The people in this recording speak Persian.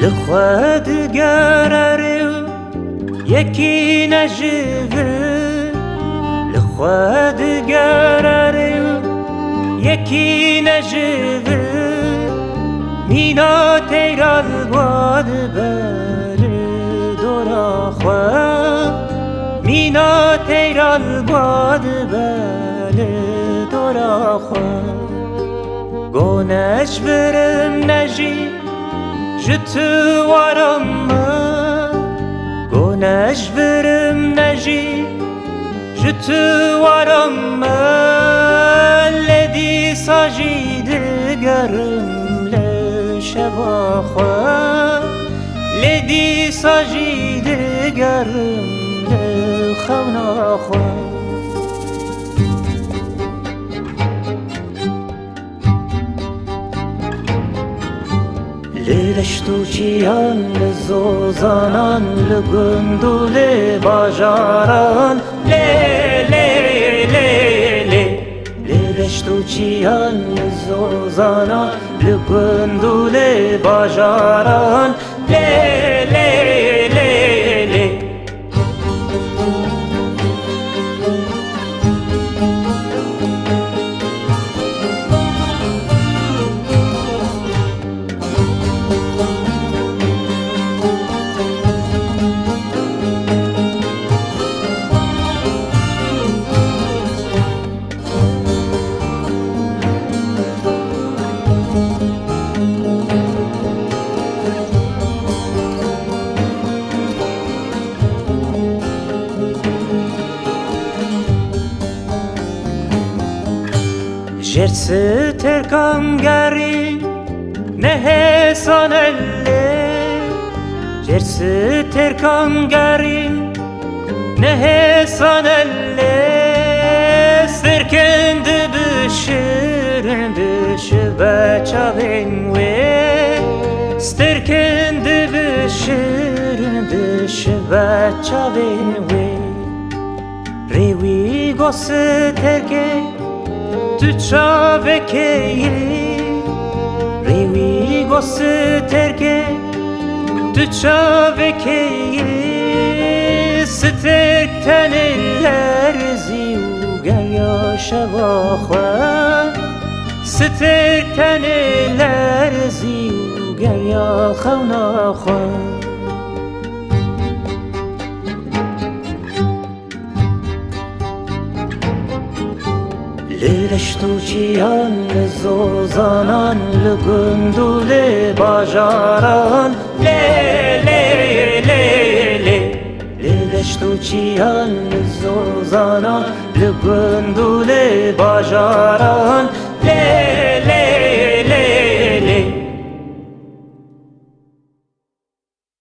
لخواد گرر یکی نجوه لخواد گرر یکی نجوه مینا تیرال باد بر دورا خواه مینا تیرال باد بر دورا خواه گونش برم نجی جتو وارم گونش برم نجی جتو وارم لدی ساجی دگرم لشبا خواه لدی ساجی دگرم لخونا خواه لشتو چیان لزوزانان لگندول باجاران لی لی لی لی لشتو چیان لزوزانان لگندول باجاران لی لی لی لی جرس ترکان گری نه سانله جرس ترکان گری نه سانله سرکند بشرند شبچاوین و سرکند بشرند شبچاوین و ریوی گوس ترکی tu çavekeye revi gos terke tu çavekeye sterkten eller ziu gel yaşava xwa sterkten eller ziu gel yaşavna xwa لشتو چیان لزوزانان لگندول باجاران لی لی لی لی لشتو چیان لزوزانان لگندول